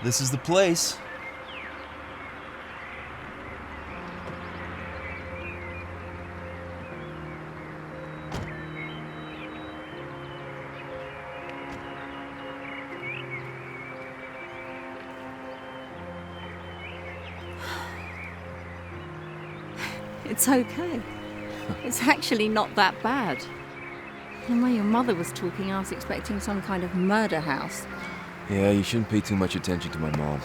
This is the place. It's okay. It's actually not that bad. The way your mother was talking, I was expecting some kind of murder house. Yeah, you shouldn't pay too much attention to my mom.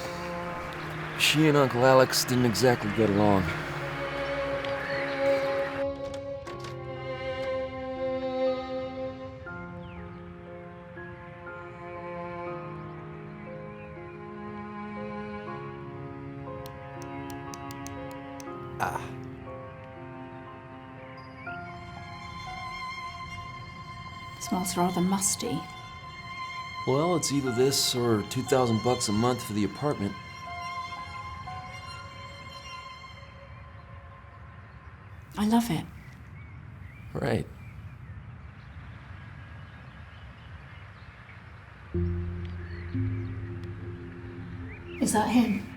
She and Uncle Alex didn't exactly get along. Smells rather musty. Well, it's either this or $2,000 a month for the apartment. I love it. Right. Is that him?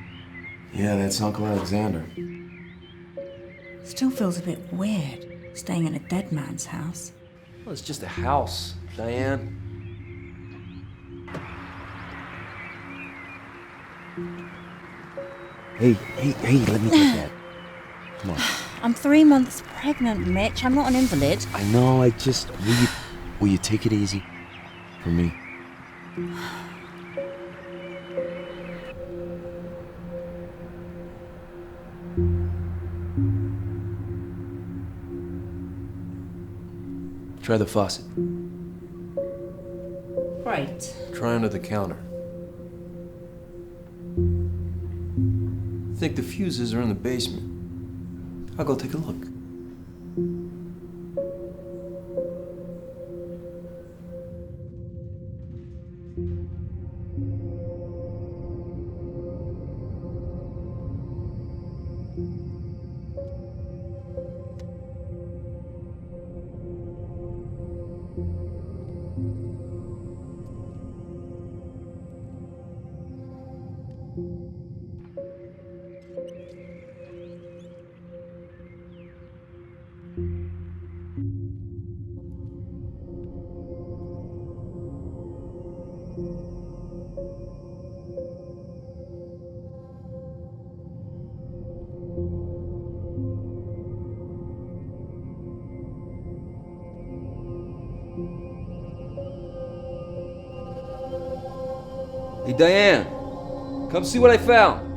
Yeah, that's Uncle Alexander. Still feels a bit weird, staying in a dead man's house. Well, it's just a house, Diane. Hey, let me get that. Come on. I'm 3 months pregnant, Mitch. I'm not an invalid. I know, will you take it easy? For me. Try the faucet. Great. Try under the counter. I think the fuses are in the basement. I'll go take a look. Hey, Diane, come see what I found.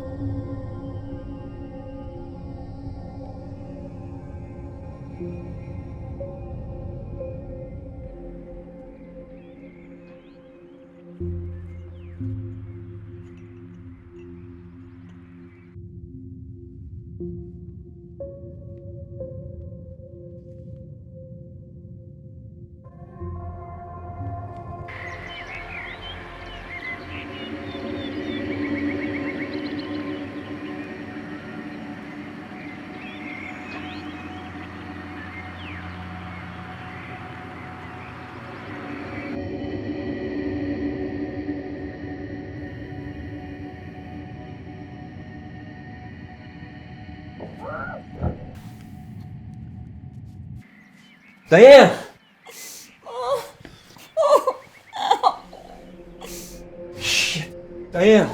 Diane! Shit. Diane!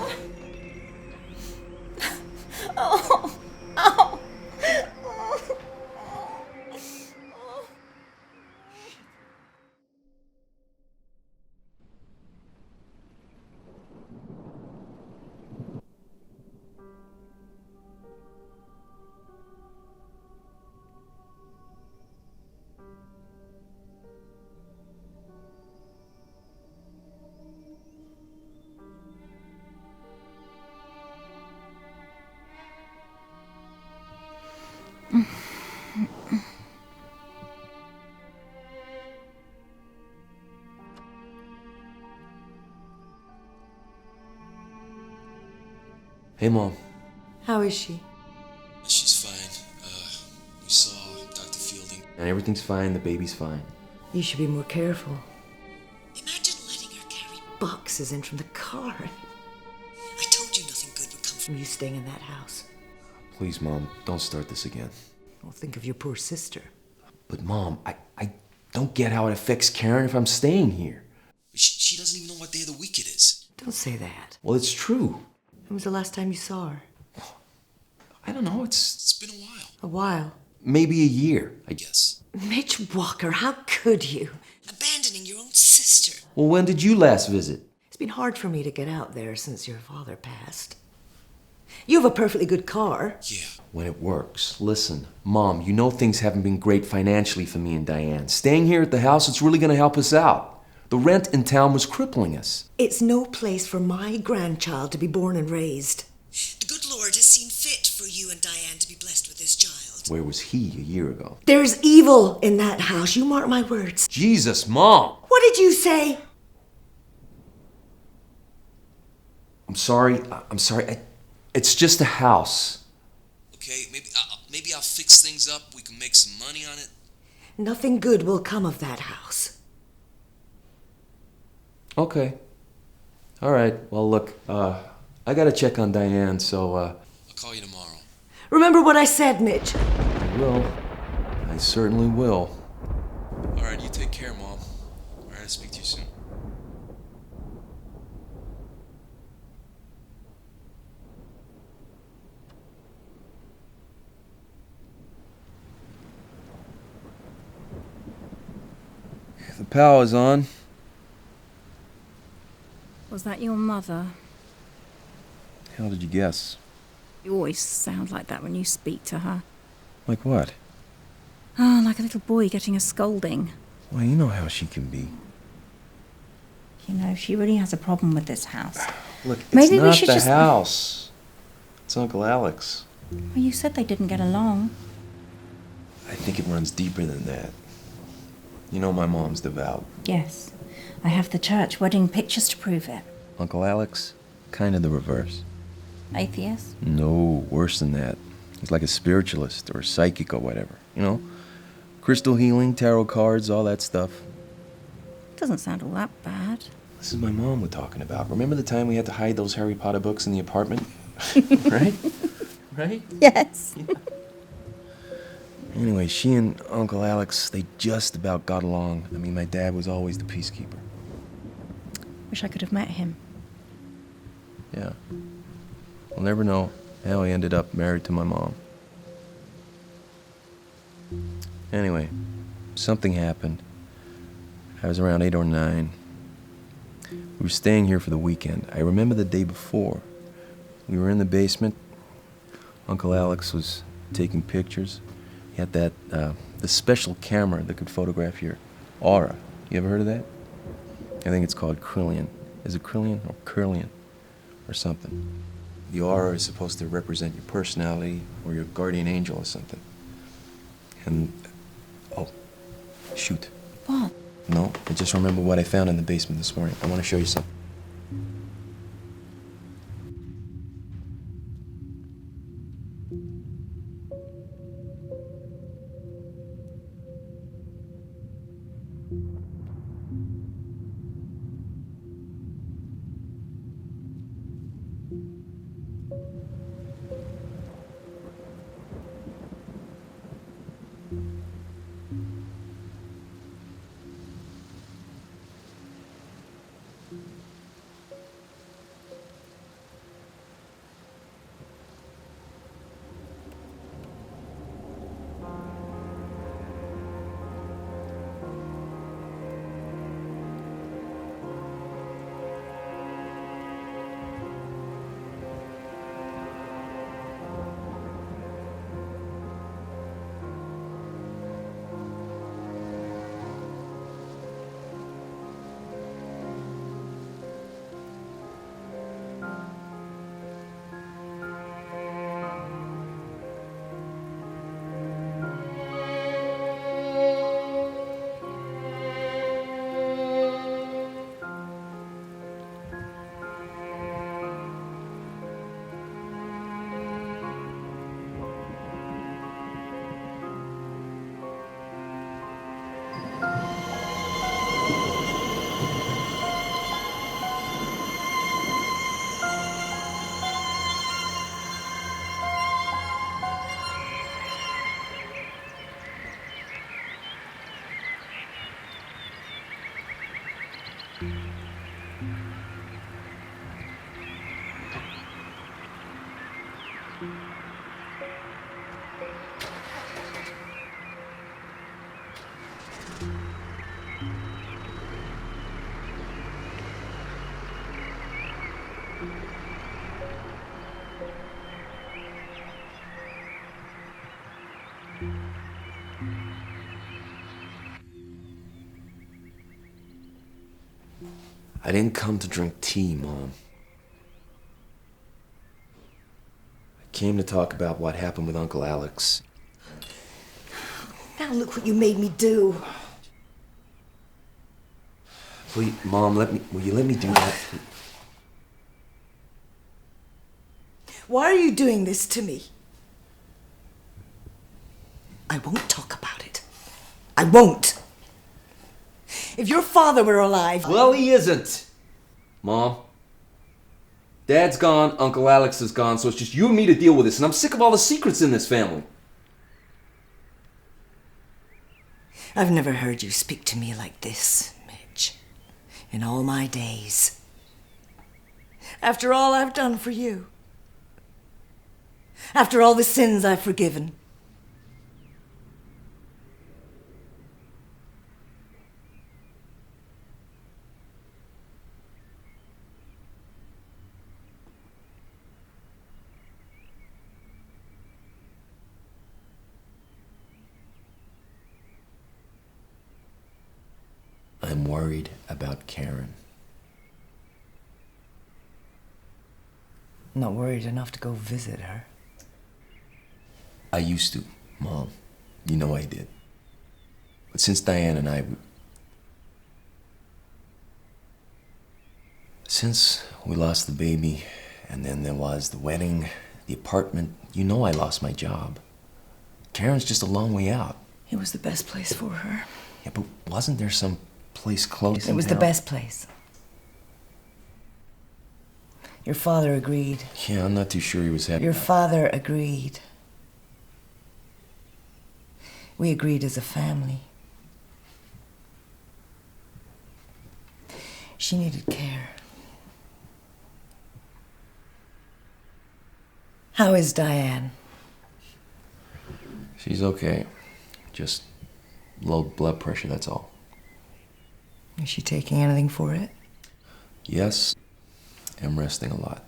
Hey, Mom. How is she? She's fine. We saw Dr. Fielding. And everything's fine, the baby's fine. You should be more careful. Imagine letting her carry boxes in from the car. I told from you staying in that house. Please, Mom, don't start this again. Well, think of your poor sister. But, Mom, I don't get how it affects Karen if I'm staying here. She doesn't even know what day of the week it is. Don't say that. Well, it's true. When was the last time you saw her? I don't know, It's been a while. A while. maybe a year, I guess. Mitch Walker, how could you? Abandoning your own sister. Well, when did you last visit? It's been hard for me to get out there since your father passed. You have a perfectly good car. Yeah. When it works. Listen, Mom, you know things haven't been great financially for me and Diane. Staying here at the house, it's really gonna help us out. The rent in town was crippling us. It's no place for my grandchild to be born and raised. The good Lord has seen fit for you and Diane to be blessed with this child. Where was he a year ago? There's evil in that house, you mark my words. Jesus, Mom! What did you say? I'm sorry. It's just a house. Okay, maybe I'll fix things up. We can make some money on it. Nothing good will come of that house. Okay. All right. Well, look, I gotta check on Diane, so, I'll call you tomorrow. Remember what I said, Mitch. I will. I certainly will. All right, you take care, Mom. All right, I'll speak to you soon. The power's on. Was that your mother? How did you guess? You always sound like that when you speak to her. Like what? Oh, like a little boy getting a scolding. Well, you know how she can be. You know, she really has a problem with this house. Look, it's Maybe we not should the just- house. It's Uncle Alex. Well, you said they didn't get along. I think it runs deeper than that. You know my mom's devout. Yes. I have the church wedding pictures to prove it. Uncle Alex? Kind of the reverse. Atheist? No, worse than that. He's like a spiritualist or a psychic or whatever. You know? Crystal healing, tarot cards, all that stuff. Doesn't sound all that bad. This is my mom we're talking about. Remember the time we had to hide those Harry Potter books in the apartment? Right? Right? Yes. Anyway, she and Uncle Alex, they just about got along. I mean, my dad was always the peacekeeper. Wish I could have met him. Yeah. We'll never know how he ended up married to my mom. Anyway, something happened. I was around 8 or 9. We were staying here for the weekend. I remember the day before. We were in the basement. Uncle Alex was taking pictures. He had that, the special camera that could photograph your aura. You ever heard of that? I think it's called Krillian. Is it Krillian or Curlian or something? The aura is supposed to represent your personality or your guardian angel or something. And, oh, shoot. What? No, I just remember what I found in the basement this morning. I want to show you something. I didn't come to drink tea, Mom. I came to talk about what happened with Uncle Alex. Now look what you made me do. Please, Mom, will you let me do that? Why are you doing this to me? I won't talk about it. I won't. If your father were alive... Well, he isn't. Mom. Dad's gone, Uncle Alex is gone, so it's just you and me to deal with this, and I'm sick of all the secrets in this family. I've never heard you speak to me like this, Mitch, in all my days. After all I've done for you. After all the sins I've forgiven. I'm worried about Karen. Not worried enough to go visit her. I used to, Mom. You know I did. But since Diane and I... Since we lost the baby, and then there was the wedding, the apartment, you know I lost my job. Karen's just a long way out. It was the best place for her. Yeah, but wasn't there some place close? It was the best place. Your father agreed. Yeah, I'm not too sure he was happy. Your father agreed. We agreed as a family. She needed care. How is Diane? She's okay. Just low blood pressure, that's all. Is she taking anything for it? Yes, I'm resting a lot.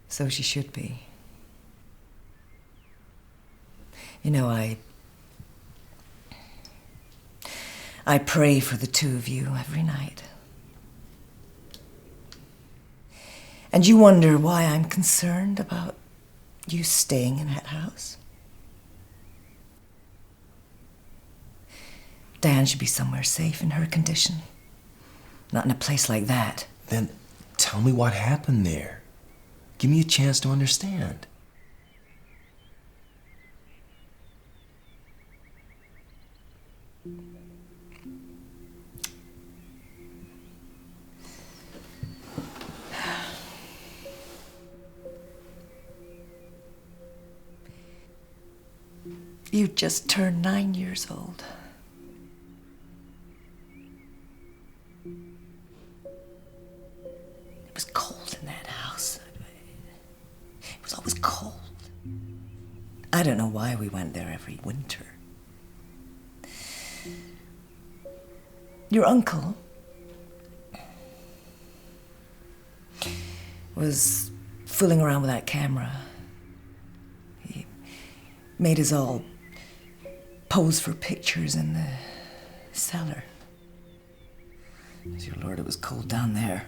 So she should be. You know, I pray for the two of you every night. And you wonder why I'm concerned about you staying in that house? Diane should be somewhere safe in her condition. Not in a place like that. Then tell me what happened there. Give me a chance to understand. You just turned 9 years old. It was cold in that house. It was always cold. I don't know why we went there every winter. Your uncle was fooling around with that camera. He made us all pose for pictures in the cellar. Dear Lord, it was cold down there.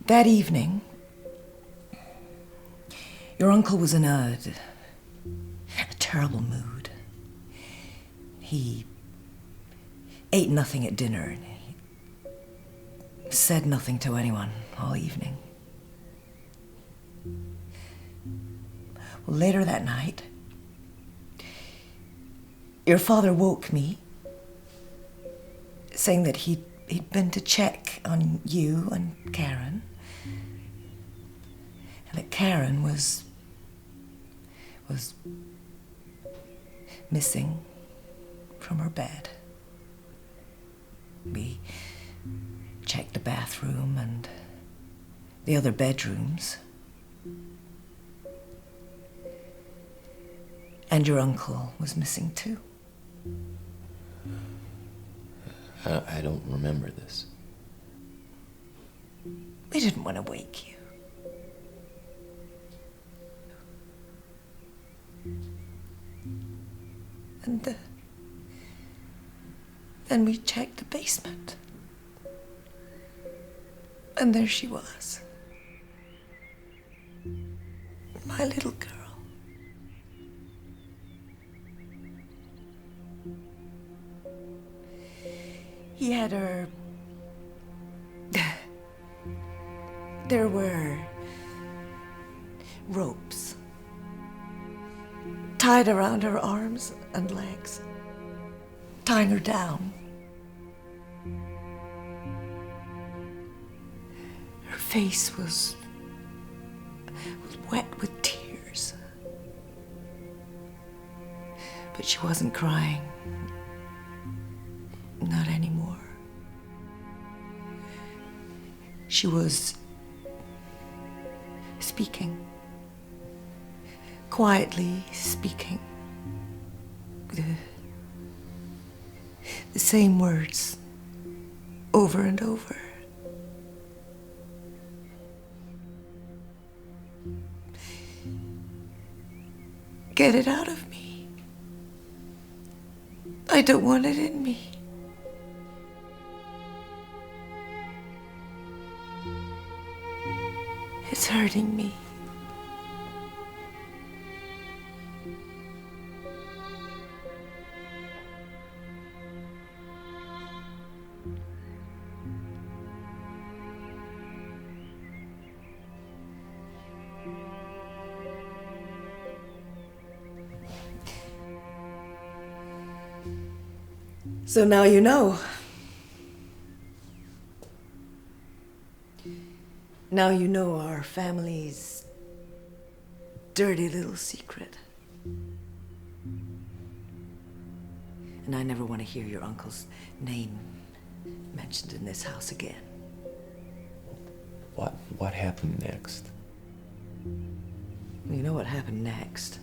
That evening, your uncle was in a terrible mood. He ate nothing at dinner and he said nothing to anyone all evening. Well, later that night, your father woke me, saying that he'd been to check on you and Karen, and that Karen was missing from her bed. We checked the bathroom and the other bedrooms. And your uncle was missing too. I don't remember this. We didn't want to wake you. And then we checked the basement. And there she was. My little girl. He had her... There were ropes tied around her arms and legs, tying her down. Her face was wet with tears. But she wasn't crying. Not anymore. She was speaking. Quietly speaking. The same words over and over. Get it out of me. I don't want it in me. It's hurting me. So now you know. Now you know our family's dirty little secret. And I never want to hear your uncle's name mentioned in this house again. What happened next? You know what happened next?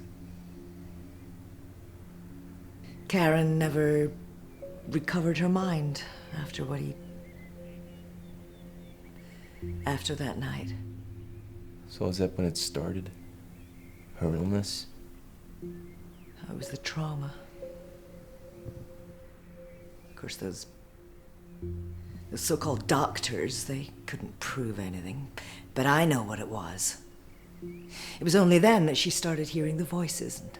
Karen never recovered her mind after after that night. So is that when it started? Her illness? It was the trauma. Of course, those so-called doctors, they couldn't prove anything. But I know what it was. It was only then that she started hearing the voices and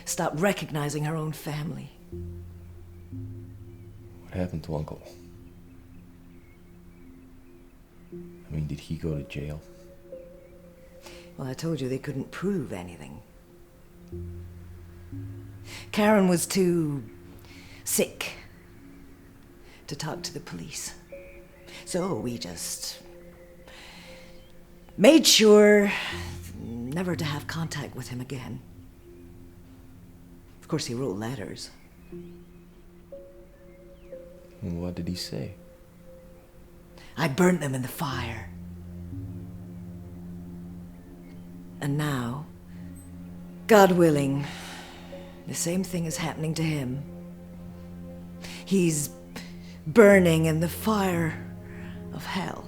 stopped recognizing her own family. What happened to Uncle? I mean, did he go to jail? Well, I told you they couldn't prove anything. Karen was too sick to talk to the police. So we just made sure never to have contact with him again. Of course, he wrote letters. And what did he say? I burnt them in the fire. And now, God willing, the same thing is happening to him. He's burning in the fire of hell.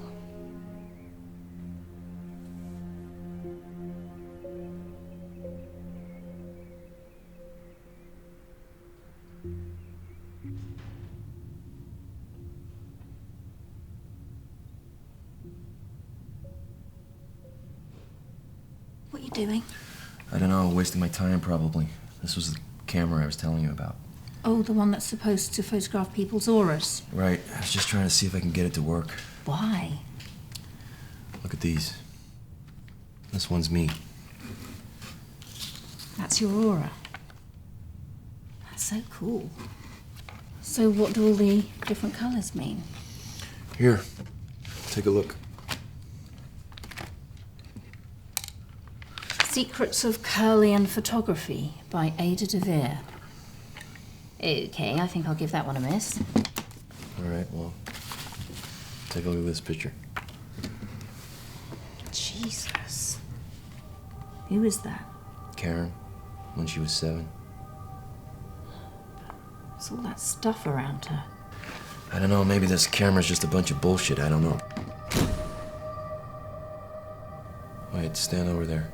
What are you doing? I don't know, wasting my time probably. This was the camera I was telling you about. Oh, the one that's supposed to photograph people's auras. Right, I was just trying to see if I can get it to work. Why? Look at these. This one's me. That's your aura. That's so cool. So what do all the different colours mean? Here, take a look. Secrets of Curlian Photography by Ada de Vere. Okay, I think I'll give that one a miss. All All right, well, take a look at this picture. Jesus. Who is that? Karen, when she was 7. What's all that stuff around her? I don't know, maybe this camera's just a bunch of bullshit, I don't know. Wait, stand over there.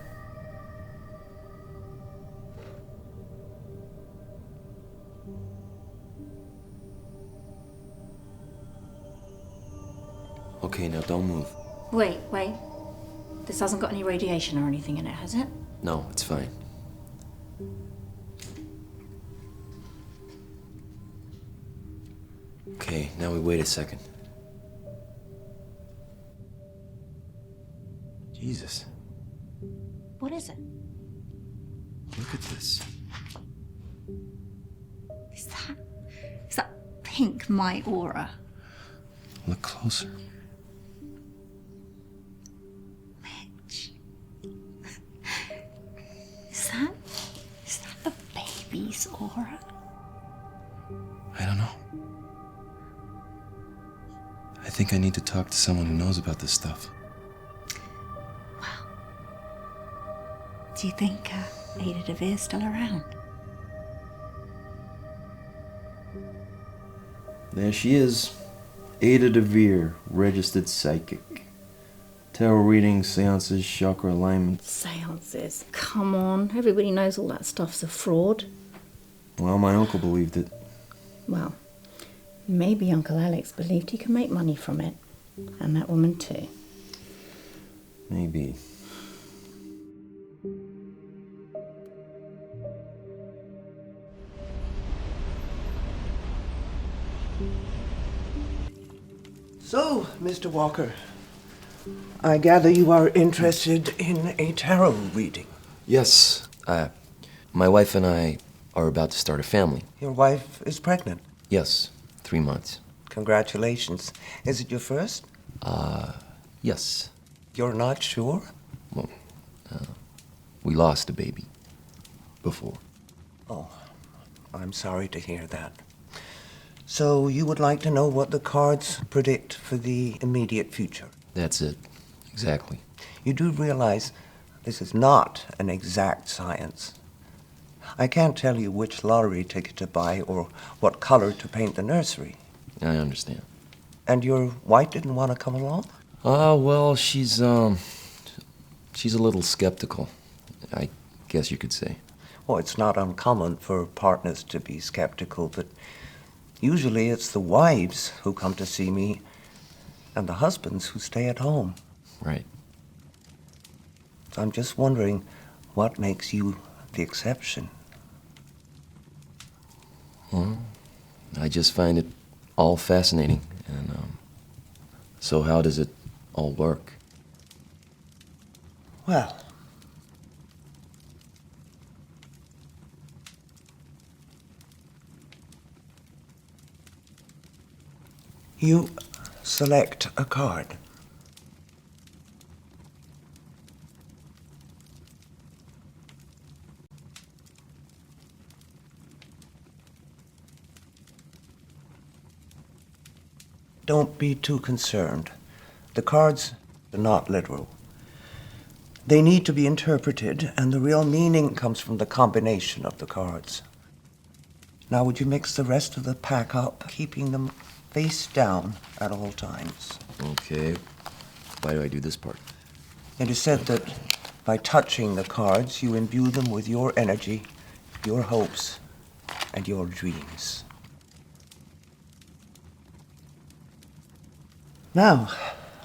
Okay, now don't move. Wait. This hasn't got any radiation or anything in it, has it? No, it's fine. Okay, now we wait a second. Jesus, What is it? look at this. Is that pink my aura? Look closer. Mitch. Is that the baby's aura? I don't know. I think I need to talk to someone who knows about this stuff. Do you think Ada DeVere's still around? There she is. Ada DeVere, registered psychic. Tarot readings, seances, chakra alignment. Seances. Come on, everybody knows all that stuff's a fraud. Well, my uncle believed it. Well, maybe Uncle Alex believed he could make money from it. And that woman too. Maybe. So, Mr. Walker, I gather you are interested in a tarot reading. Yes, my wife and I are about to start a family. Your wife is pregnant. Yes, 3 months. Congratulations. Is it your first? Yes. You're not sure? Well, we lost a baby. Before. Oh, I'm sorry to hear that. So you would like to know what the cards predict for the immediate future? That's it. Exactly. You do realize this is not an exact science. I can't tell you which lottery ticket to buy or what color to paint the nursery. I understand. And your wife didn't want to come along? Well, she's a little skeptical, I guess you could say. Well, it's not uncommon for partners to be skeptical, but usually it's the wives who come to see me and the husbands who stay at home. Right. So I'm just wondering what makes you the exception. Well, I just find it all fascinating. And so how does it all work? Well, you select a card. Don't be too concerned. The cards are not literal. They need to be interpreted, and the real meaning comes from the combination of the cards. Now, would you mix the rest of the pack up, keeping them face down at all times? Okay. Why do I do this part? It is said that by touching the cards, you imbue them with your energy, your hopes, and your dreams. Now,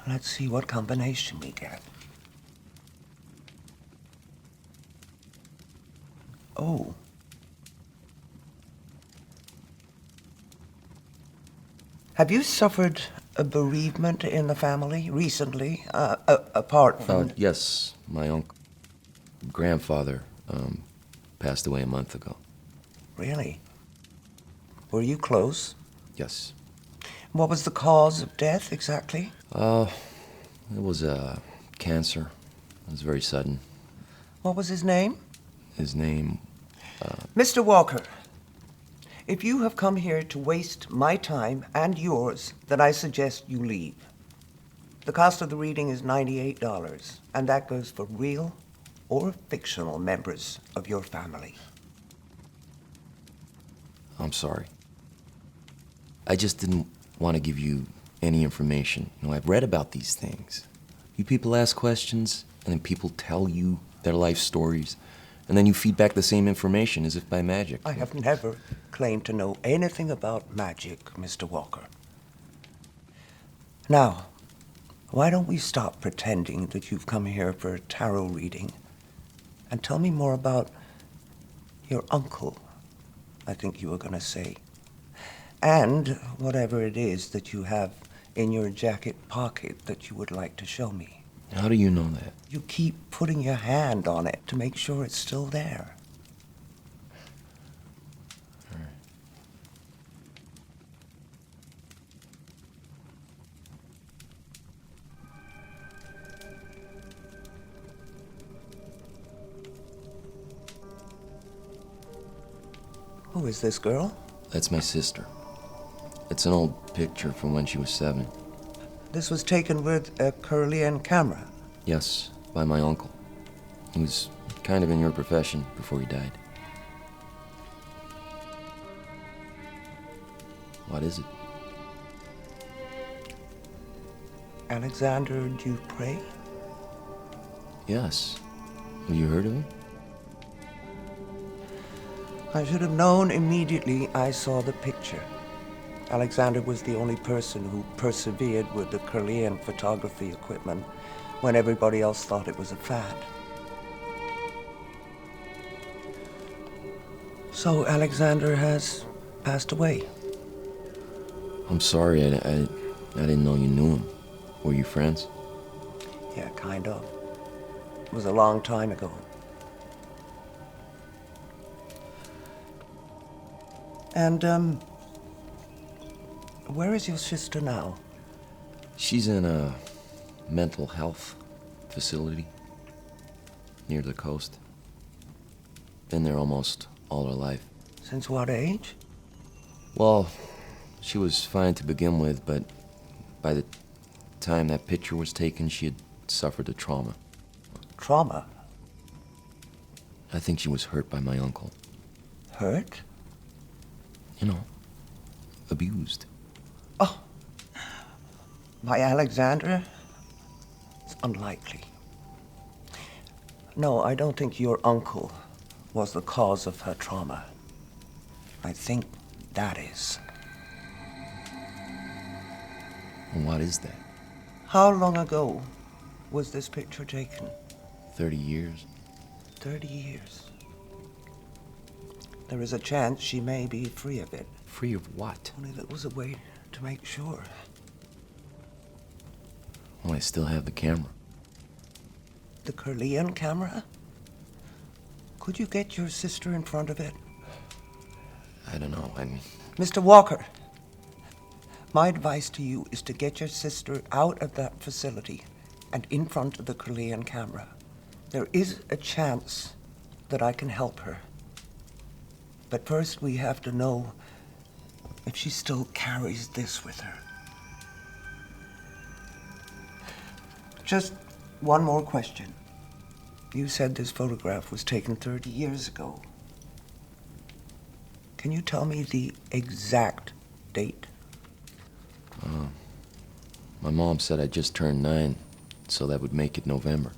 let's see what combination we get. Oh. Have you suffered a bereavement in the family recently, apart from... Yes, my grandfather passed away a month ago. Really? Were you close? Yes. What was the cause of death exactly? It was cancer. It was very sudden. What was his name? His name... Mr. Walker, If you have come here to waste my time and yours, then I suggest you leave. The cost of the reading is $98, and that goes for real or fictional members of your family. I'm sorry. I just didn't want to give you any information. You know, I've read about these things. You people ask questions, and then people tell you their life stories, and then you feed back the same information as if by magic. I have never claimed to know anything about magic, Mr. Walker. Now, why don't we stop pretending that you've come here for a tarot reading and tell me more about your uncle, I think you were going to say, and whatever it is that you have in your jacket pocket that you would like to show me. How do you know that? You keep putting your hand on it to make sure it's still there. All right. Who is this girl? That's my sister. It's an old picture from when she was 7. This was taken with a Kirlian camera. Yes, by my uncle. He was kind of in your profession before he died. What is it? Alexander Dupre? Yes. Have you heard of him? I should have known immediately I saw the picture. Alexander was the only person who persevered with the Kirlian photography equipment when everybody else thought it was a fad. So Alexander has passed away. I'm sorry, I didn't know you knew him. Were you friends? Yeah, kind of. It was a long time ago. And, where is your sister now? She's in a mental health facility near the coast. Been there almost all her life. Since what age? Well, she was fine to begin with, but by the time that picture was taken, she had suffered a trauma. Trauma? I think she was hurt by my uncle. Hurt? You know, abused. Oh, by Alexander? It's unlikely. No, I don't think your uncle was the cause of her trauma. I think that is. And what is that? How long ago was this picture taken? 30 years? 30 years. There is a chance she may be free of it. Free of what? Only that was a way to make sure. Well, I still have the camera. The Kirlian camera? Could you get your sister in front of it? I don't know, Mr. Walker, my advice to you is to get your sister out of that facility and in front of the Kirlian camera. There is a chance that I can help her. But first we have to know if she still carries this with her. Just one more question. You said this photograph was taken 30 years ago. Can you tell me the exact date? My mom said I just turned 9, so that would make it November.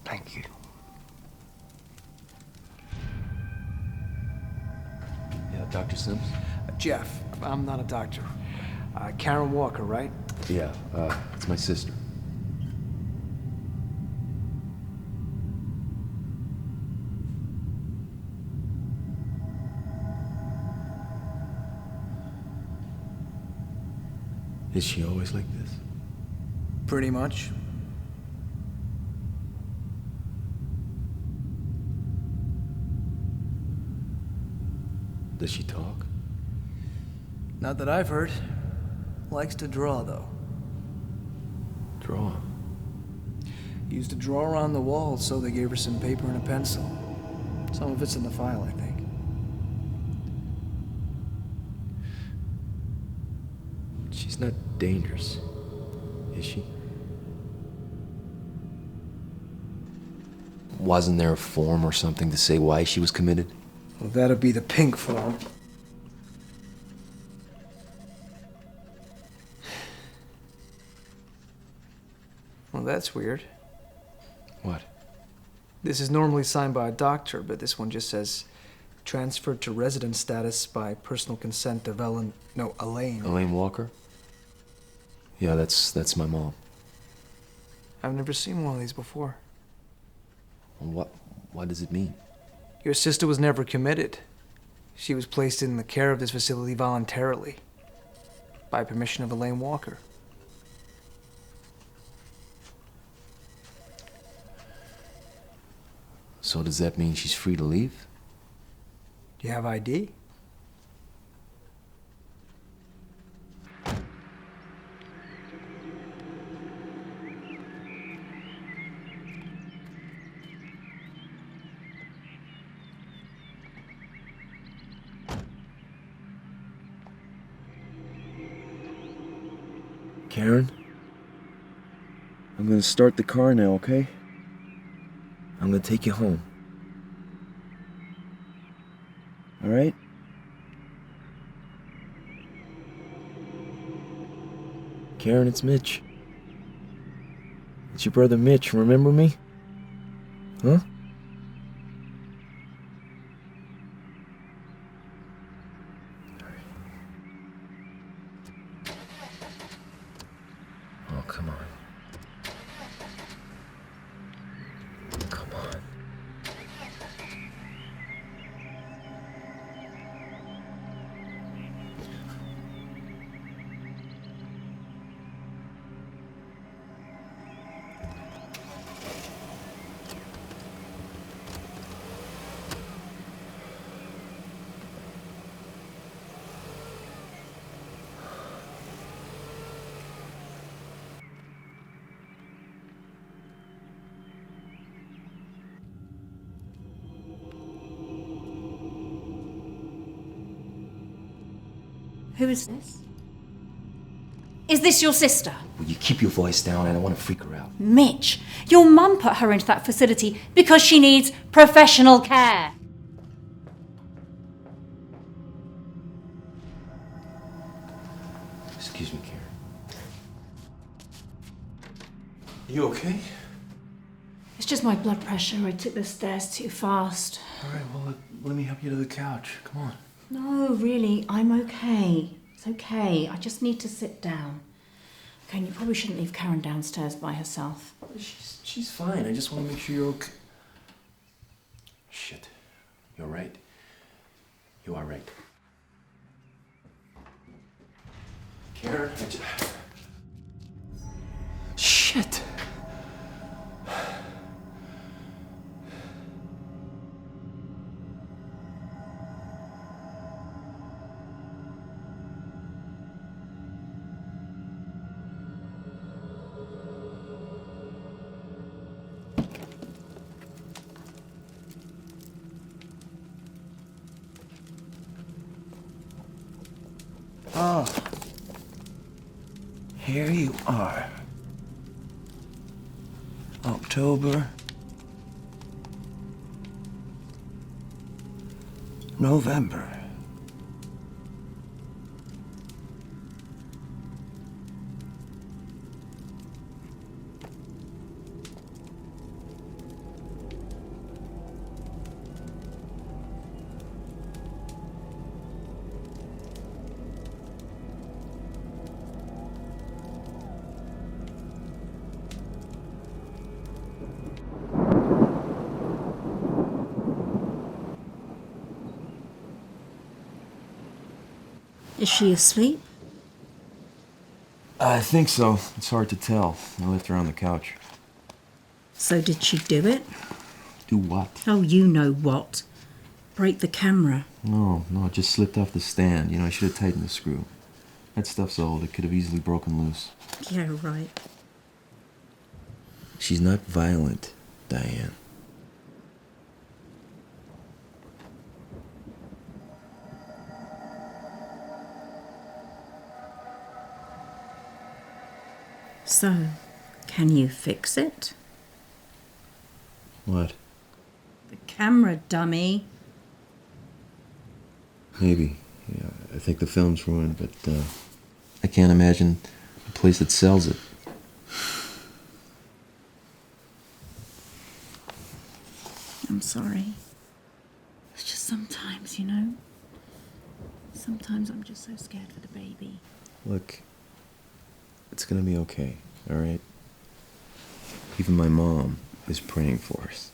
Thank you. Yeah, Dr. Sims? Jeff, I'm not a doctor. Karen Walker, right? Yeah, it's my sister. Is she always like this? Pretty much. Does she talk? Not that I've heard. Likes to draw, though. Draw? Used to draw around the walls, so they gave her some paper and a pencil. Some of it's in the file, I think. She's not dangerous, is she? Wasn't there a form or something to say why she was committed? Well, that'd be the pink form. Well, that's weird. What? This is normally signed by a doctor, but this one just says transferred to resident status by personal consent of Elaine. Elaine Walker? Yeah, that's my mom. I've never seen one of these before. What does it mean? Your sister was never committed. She was placed in the care of this facility voluntarily, by permission of Elaine Walker. So does that mean she's free to leave? Do you have ID? Karen? I'm gonna start the car now, okay? I'm gonna take you home. All right? Karen, it's Mitch. It's your brother Mitch, remember me? Huh? Oh, come on. Come on. Who is this? Is this your sister? Will you keep your voice down? I don't want to freak her out. Mitch, your mum put her into that facility because she needs professional care. Excuse me, Karen. You okay? It's just my blood pressure. I took the stairs too fast. All right, well, let me help you to the couch. Come on. No, really, I'm okay. It's okay. I just need to sit down. Okay, and you probably shouldn't leave Karen downstairs by herself. She's fine. I just want to make sure you're okay. Shit. You're right. You are right. Karen, Shit. Ah, here you are. October, November. Is she asleep? I think so. It's hard to tell. I left her on the couch. So did she do it? Do what? Oh, you know what. Break the camera. No, it just slipped off the stand. You know, I should have tightened the screw. That stuff's old. It could have easily broken loose. Yeah, right. She's not violent, Diane. So, can you fix it? What? The camera, dummy. Maybe. Yeah, I think the film's ruined, but I can't imagine a place that sells it. I'm sorry. It's just sometimes, you know. Sometimes I'm just so scared for the baby. Look, it's gonna be okay, all right? Even my mom is praying for us.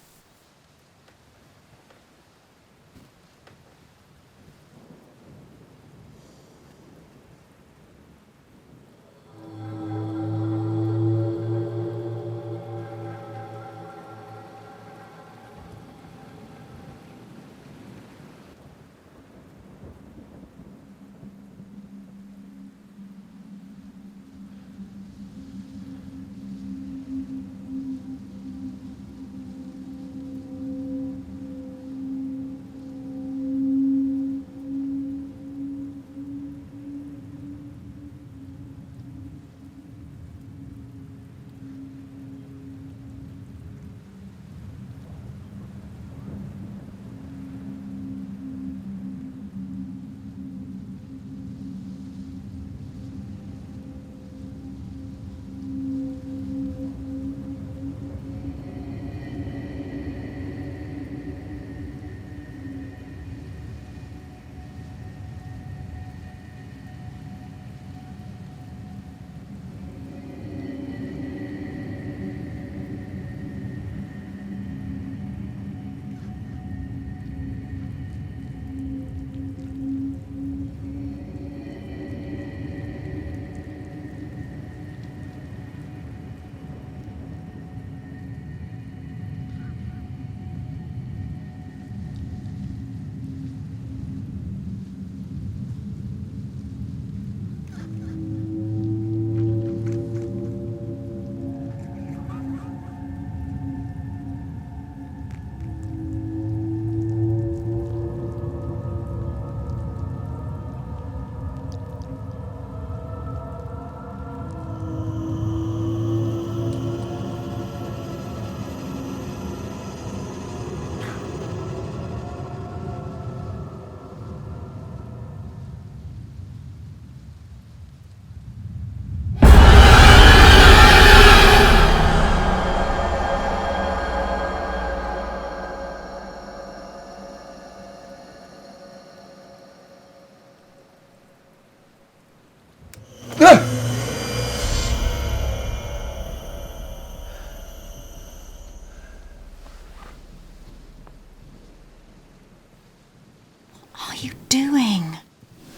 What are you doing?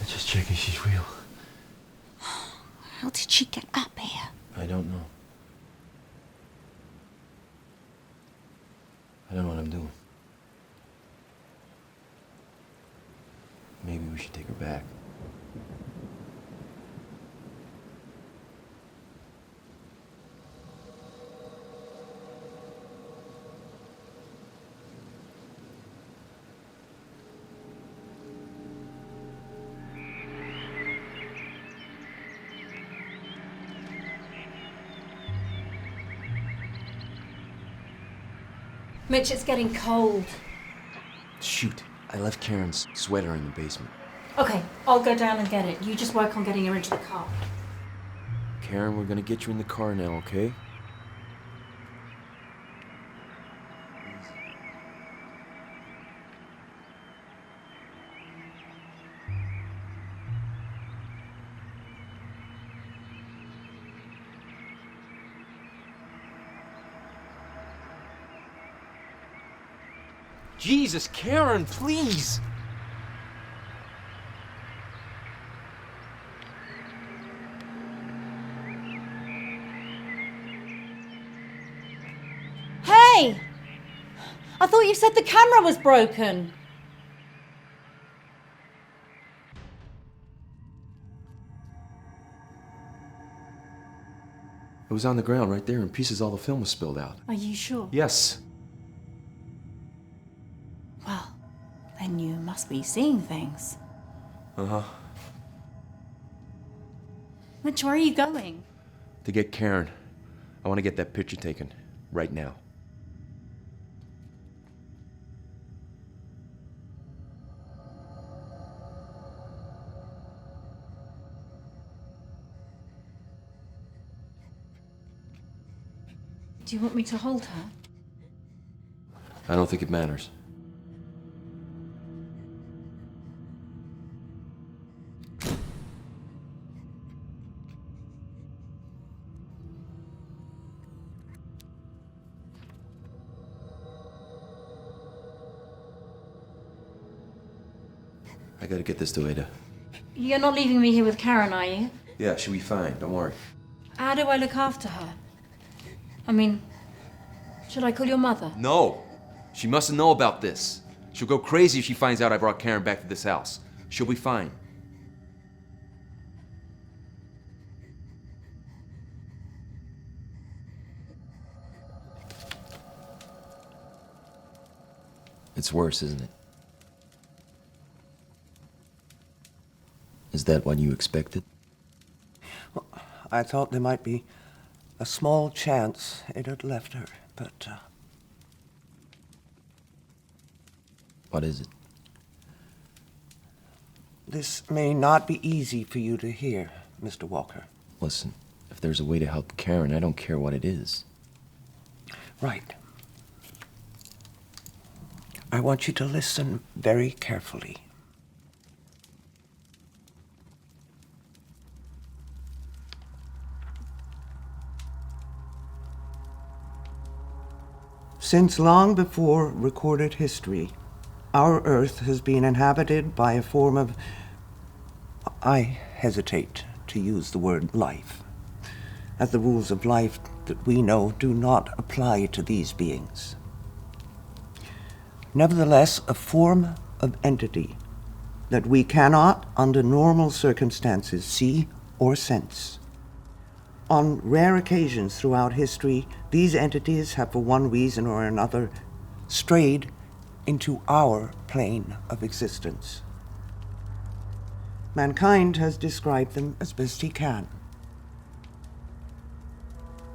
I'm just checking she's real. How did she get up here? I don't know. I don't know what I'm doing. Maybe we should take her back. Mitch, it's getting cold. Shoot, I left Karen's sweater in the basement. Okay, I'll go down and get it. You just work on getting her into the car. Karen, we're gonna get you in the car now, okay? Jesus, Karen, please! Hey! I thought you said the camera was broken. It was on the ground right there in pieces. All the film was spilled out. Are you sure? Yes. Well, then you must be seeing things. Uh-huh. Mitch, where are you going? To get Karen. I want to get that picture taken. Right now. Do you want me to hold her? I don't think it matters. I gotta get this to Ada. You're not leaving me here with Karen, are you? Yeah, she'll be fine. Don't worry. How do I look after her? I mean, should I call your mother? No! She mustn't know about this. She'll go crazy if she finds out I brought Karen back to this house. She'll be fine. It's worse, isn't it? Is that what you expected? Well, I thought there might be a small chance it had left her, but... What is it? This may not be easy for you to hear, Mr. Walker. Listen, if there's a way to help Karen, I don't care what it is. Right. I want you to listen very carefully. Since long before recorded history, our Earth has been inhabited by a form of... I hesitate to use the word life, as the rules of life that we know do not apply to these beings. Nevertheless, a form of entity that we cannot, under normal circumstances, see or sense. On rare occasions throughout history, these entities have, for one reason or another, strayed into our plane of existence. Mankind has described them as best he can.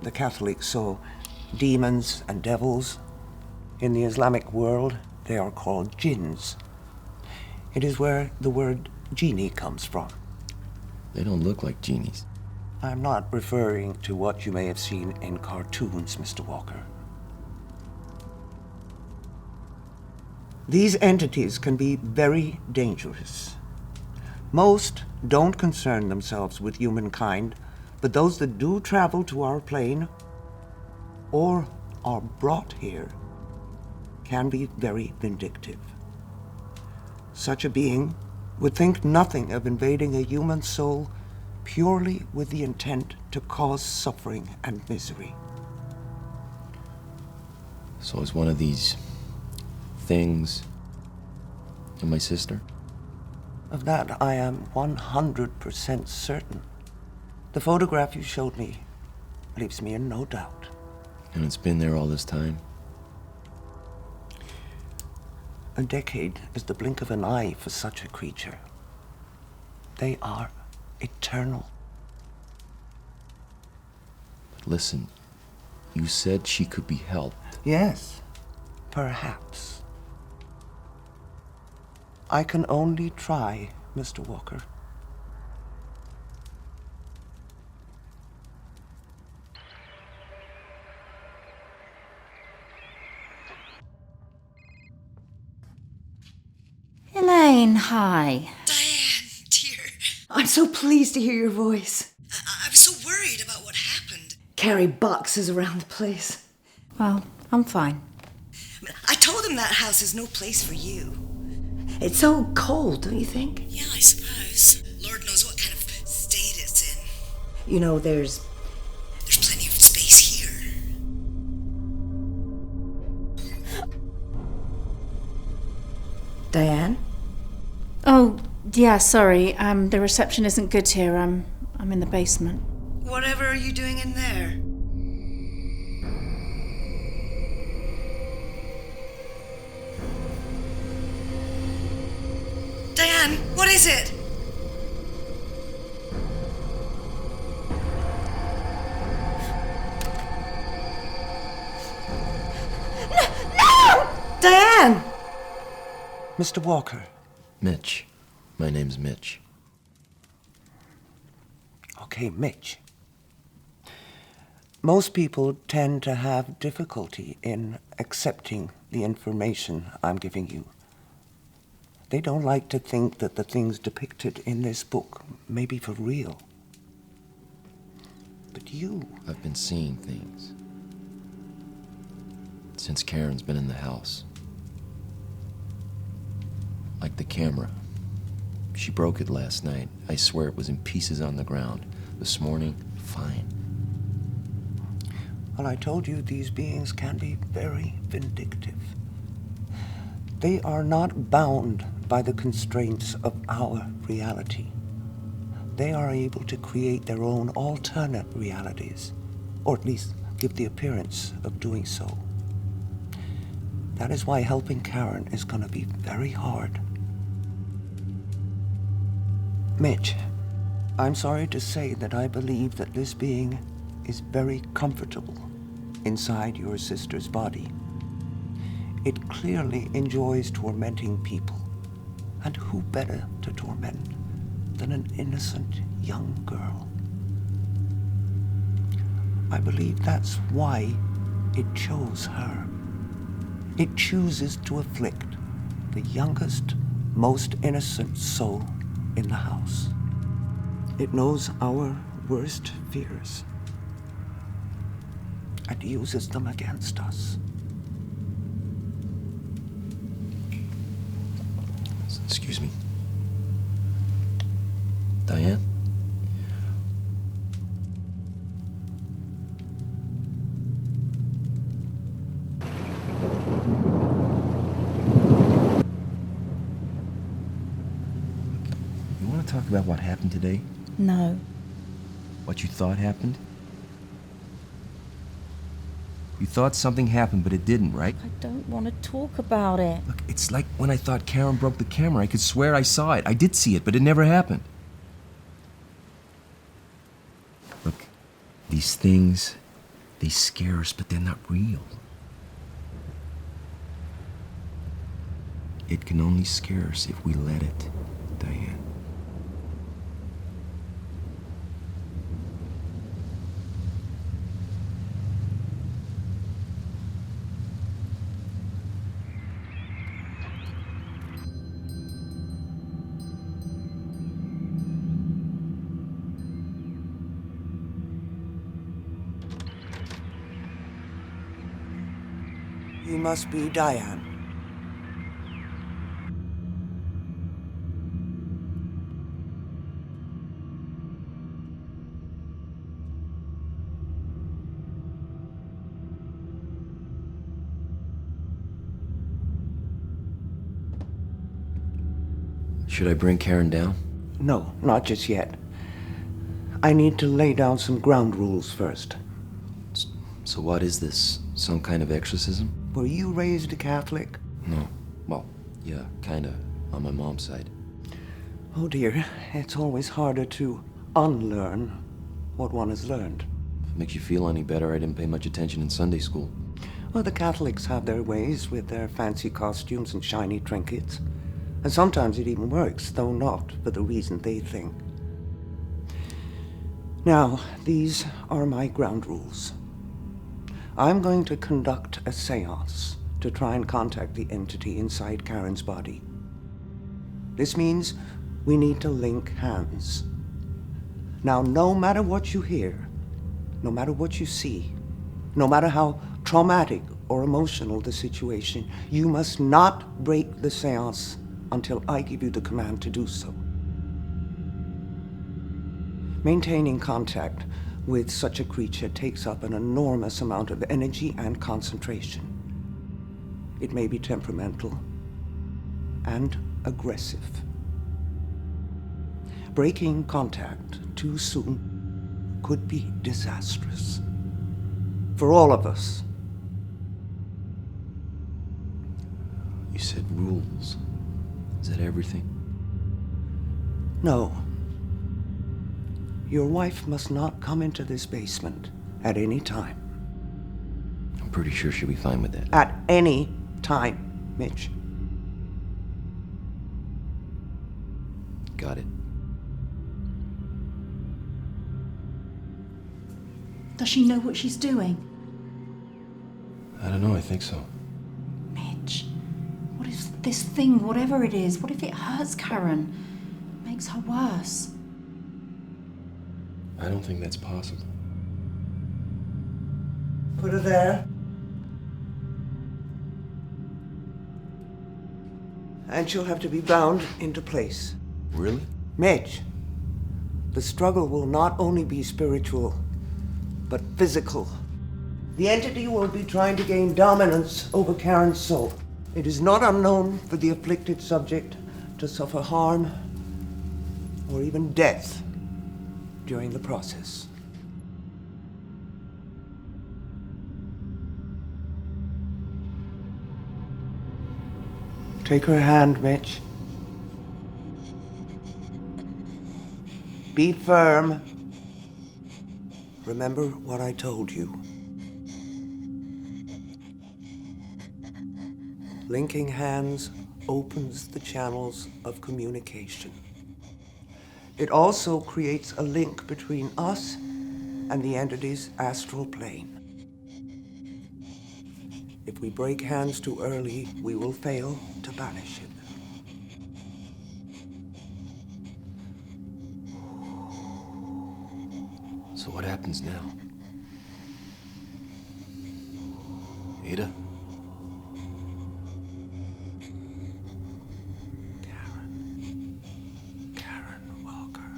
The Catholics saw demons and devils. In the Islamic world, they are called jinns. It is where the word genie comes from. They don't look like genies. I'm not referring to what you may have seen in cartoons, Mr. Walker. These entities can be very dangerous. Most don't concern themselves with humankind, but those that do travel to our plane or are brought here can be very vindictive. Such a being would think nothing of invading a human soul purely with the intent to cause suffering and misery. So is one of these things and my sister? Of that I am 100% certain. The photograph you showed me leaves me in no doubt. And it's been there all this time? A decade is the blink of an eye for such a creature. They are eternal. But listen, you said she could be helped. Yes, perhaps. I can only try, Mr. Walker. Elaine, hi. Diane, dear. I'm so pleased to hear your voice. I was so worried about what happened. Carry boxes around the place. Well, I'm fine. I told him that house is no place for you. It's so cold, don't you think? Yeah, I suppose. Lord knows what kind of state it's in. You know, there's plenty of space here. Diane? Oh, yeah, sorry. The reception isn't good here. I'm in the basement. Whatever are you doing in there? Diane, what is it? Diane! Mr. Walker. Mitch. My name's Mitch. Okay, Mitch. Most people tend to have difficulty in accepting the information I'm giving you. They don't like to think that the things depicted in this book may be for real. But you... I've been seeing things since Karen's been in the house. Like the camera. She broke it last night. I swear it was in pieces on the ground. This morning, fine. Well, I told you these beings can be very vindictive. They are not bound by the constraints of our reality. They are able to create their own alternate realities, or at least give the appearance of doing so. That is why helping Karen is going to be very hard. Mitch, I'm sorry to say that I believe that this being is very comfortable inside your sister's body. It clearly enjoys tormenting people. And who better to torment than an innocent young girl? I believe that's why it chose her. It chooses to afflict the youngest, most innocent soul in the house. It knows our worst fears and uses them against us. Excuse me. Diane? You want to talk about what happened today? No. What you thought happened? You thought something happened, but it didn't, right? I don't want to talk about it. Look, it's like when I thought Karen broke the camera. I could swear I saw it. I did see it, but it never happened. Look, these things, they scare us, but they're not real. It can only scare us if we let it, Diane. You must be Diane. Should I bring Karen down? No, not just yet. I need to lay down some ground rules first. So what is this? Some kind of exorcism? Were you raised a Catholic? No. Well, yeah, kinda, on my mom's side. Oh dear, it's always harder to unlearn what one has learned. If it makes you feel any better, I didn't pay much attention in Sunday school. Well, the Catholics have their ways with their fancy costumes and shiny trinkets. And sometimes it even works, though not for the reason they think. Now, these are my ground rules. I'm going to conduct a seance to try and contact the entity inside Karen's body. This means we need to link hands. Now, no matter what you hear, no matter what you see, no matter how traumatic or emotional the situation, you must not break the seance until I give you the command to do so. Maintaining contact with such a creature takes up an enormous amount of energy and concentration. It may be temperamental and aggressive. Breaking contact too soon could be disastrous for all of us. You said rules. Is that everything? No. Your wife must not come into this basement at any time. I'm pretty sure she'll be fine with that. At any time. Mitch. Got it. Does she know what she's doing? I don't know, I think so. Mitch, what if this thing, whatever it is, what if it hurts Karen? Makes her worse? I don't think that's possible. Put her there. And she'll have to be bound into place. Really? Mitch, the struggle will not only be spiritual, but physical. The entity will be trying to gain dominance over Karen's soul. It is not unknown for the afflicted subject to suffer harm or even death during the process. Take her hand, Mitch. Be firm. Remember what I told you. Linking hands opens the channels of communication. It also creates a link between us and the entity's astral plane. If we break hands too early, we will fail to banish it. So what happens now? Ada? Karen Walker.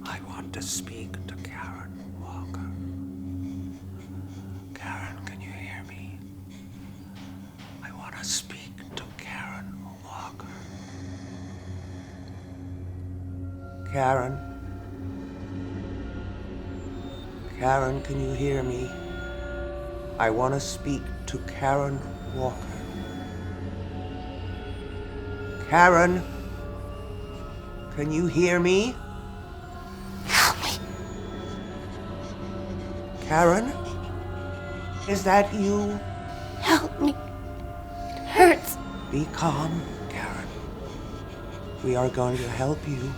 I want to speak to Karen Walker. Karen, can you hear me? I want to speak to Karen Walker. Karen? Karen, can you hear me? I want to speak to Karen Walker. Karen? Can you hear me? Help me. Karen? Is that you? Help me. It hurts. Be calm, Karen. We are going to help you.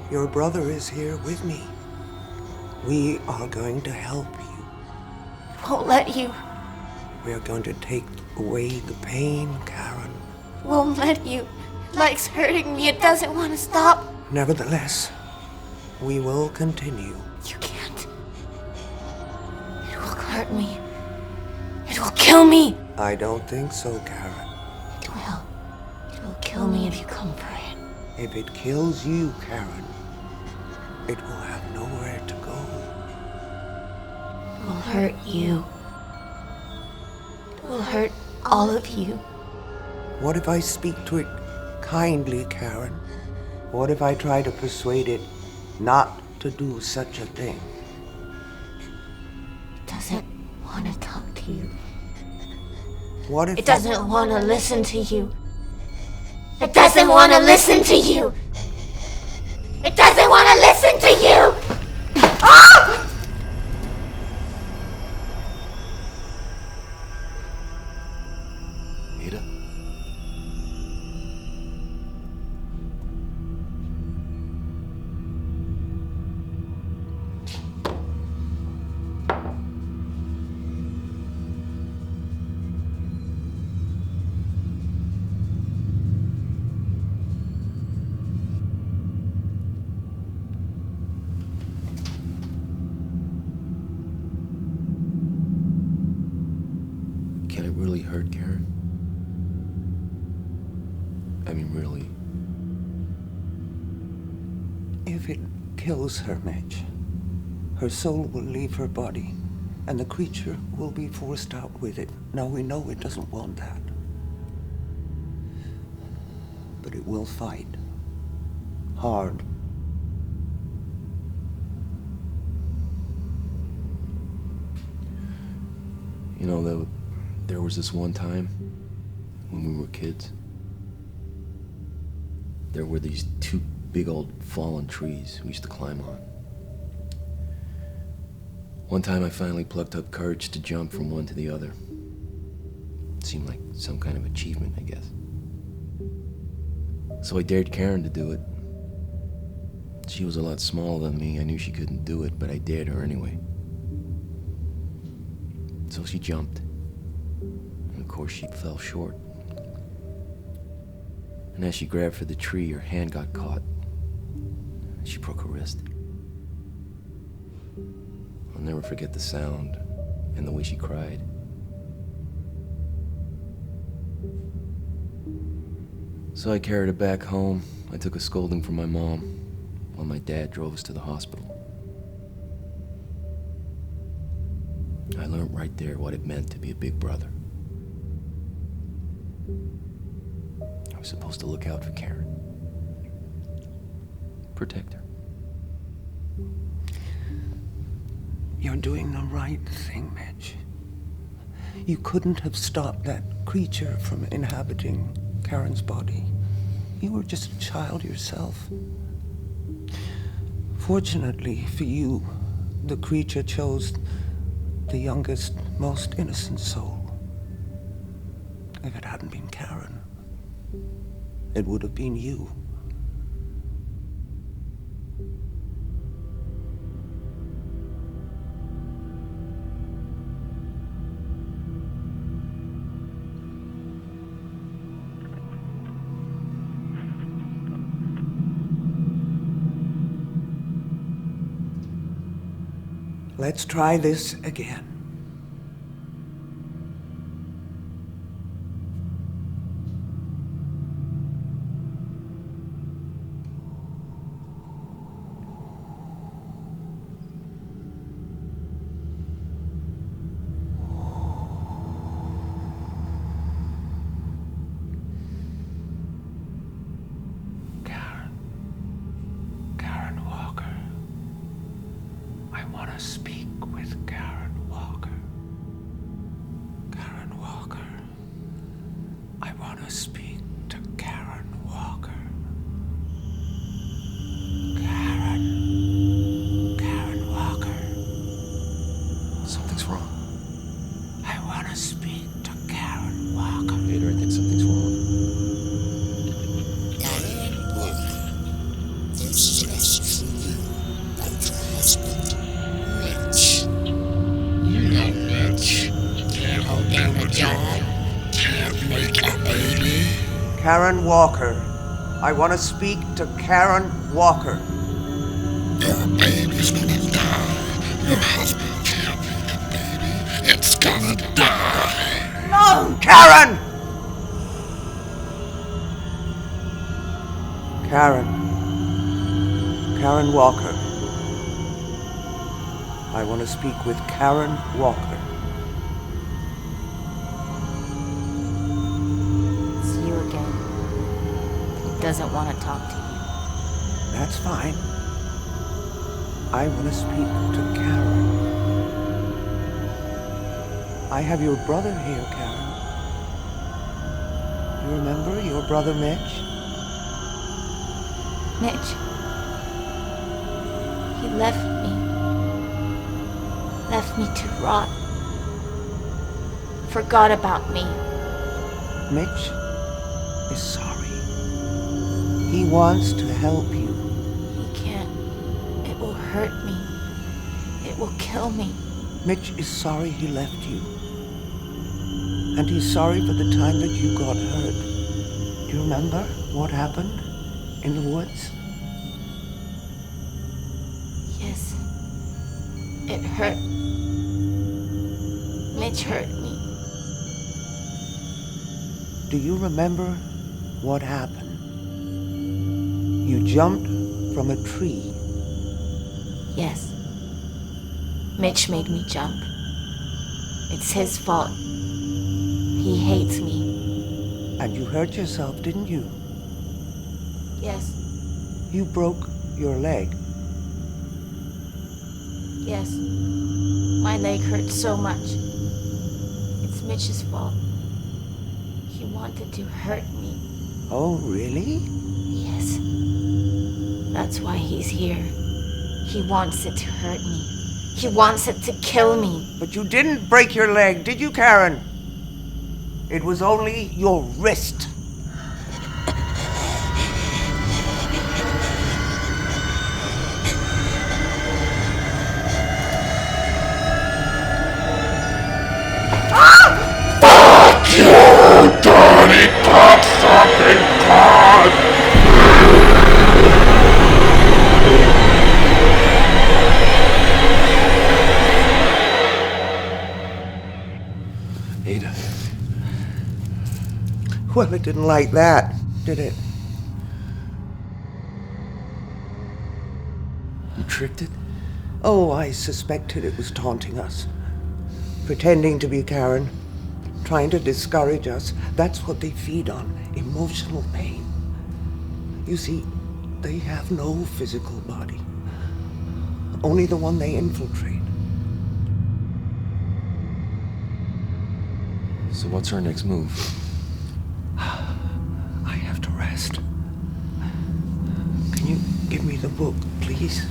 Your brother is here with me. We are going to help you. I won't let you. We are going to take away the pain, Karen. Won't let you. It likes hurting me. It doesn't want to stop. Nevertheless, we will continue. You can't. It will hurt me. It will kill me. I don't think so, Karen. It will. It will kill me if you come for it. If it kills you, Karen, it will have nowhere to go. It will hurt you. It will hurt all of you. What if I speak to it kindly, Karen? What if I try to persuade it not to do such a thing? It doesn't want to talk to you. What if It doesn't want to listen to you. It doesn't want to listen to you. It doesn't want to listen to you. Ah! Ada? Can it really hurt Karen? I mean, really. If it kills her, Mitch, her soul will leave her body, and the creature will be forced out with it. Now, we know it doesn't want that. But it will fight. Hard. You know, there was this one time when we were kids. There were these two big old fallen trees we used to climb on. One time I finally plucked up courage to jump from one to the other. It seemed like some kind of achievement, I guess. So I dared Karen to do it. She was a lot smaller than me. I knew she couldn't do it, but I dared her anyway. So she jumped. And of course she fell short. And as she grabbed for the tree, her hand got caught. She broke her wrist. I'll never forget the sound and the way she cried. So I carried her back home. I took a scolding from my mom while my dad drove us to the hospital. I learned right there what it meant to be a big brother. I was supposed to look out for Karen. Protect her. You're doing the right thing, Mitch. You couldn't have stopped that creature from inhabiting Karen's body. You were just a child yourself. Fortunately for you, the creature chose the youngest, most innocent soul. If it hadn't been Karen, it would have been you. Let's try this again. Karen Walker. I want to speak with Karen Walker. Karen Walker. I want to speak to Karen Walker. Karen Walker. Something's wrong. I want to speak to Karen Walker. Vader, I think something's wrong. This is for you about your husband, Mitch. You know Mitch. Can't hold down a job. Can't make a baby. Karen Walker. I want to speak to Karen Walker. Your baby's gonna die. Your husband can't make a baby. It's gonna die. No! Karen! Karen Walker. I want to speak with Karen Walker. It's you again. He doesn't want to talk to you. That's fine. I want to speak to Karen. I have your brother here, Karen. You remember your brother Mitch? Mitch. He left me. Left me to rot. Forgot about me. Mitch is sorry. He wants to help you. He can't. It will hurt me. It will kill me. Mitch is sorry he left you. And he's sorry for the time that you got hurt. Do you remember what happened in the woods? Yes. It hurt. Mitch hurt me. Do you remember what happened? You jumped from a tree. Yes. Mitch made me jump. It's his fault. He hates me. And you hurt yourself, didn't you? Yes. You broke your leg. Yes. My leg hurt so much. It's Mitch's fault. He wanted to hurt me. Oh, really? Yes. That's why he's here. He wants it to hurt me. He wants it to kill me. But you didn't break your leg, did you, Karen? It was only your wrist. Dirty cocksucking cod! Ada. Well, it didn't like that, did it? You tricked it? Oh, I suspected it was taunting us. Pretending to be Karen. Trying to discourage us. That's what they feed on. Emotional pain. You see, they have no physical body. Only the one they infiltrate. So what's our next move? I have to rest. Can you give me the book, please?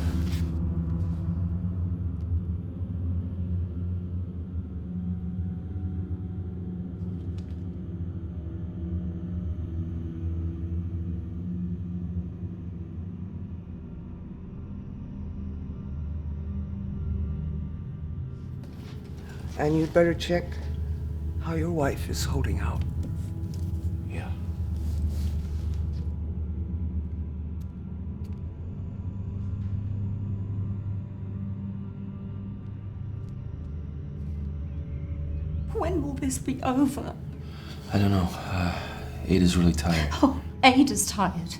And you'd better check how your wife is holding out. Yeah. When will this be over? I don't know. Ada's really tired. Oh, Ada's tired.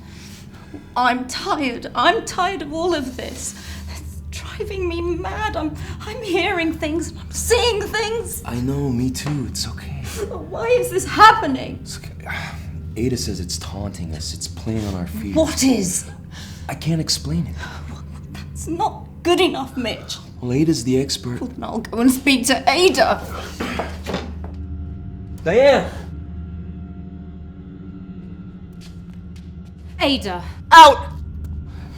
I'm tired. I'm tired of all of this. It's driving me mad. I'm hearing things. I'm seeing things. I know, me too. It's okay. Why is this happening? It's okay. Ada says it's taunting us. It's playing on our fears. What is? I can't explain it. It's not good enough, Mitch. Well, Ada's the expert. Well, then I'll go and speak to Ada. Diane! Ada. Out!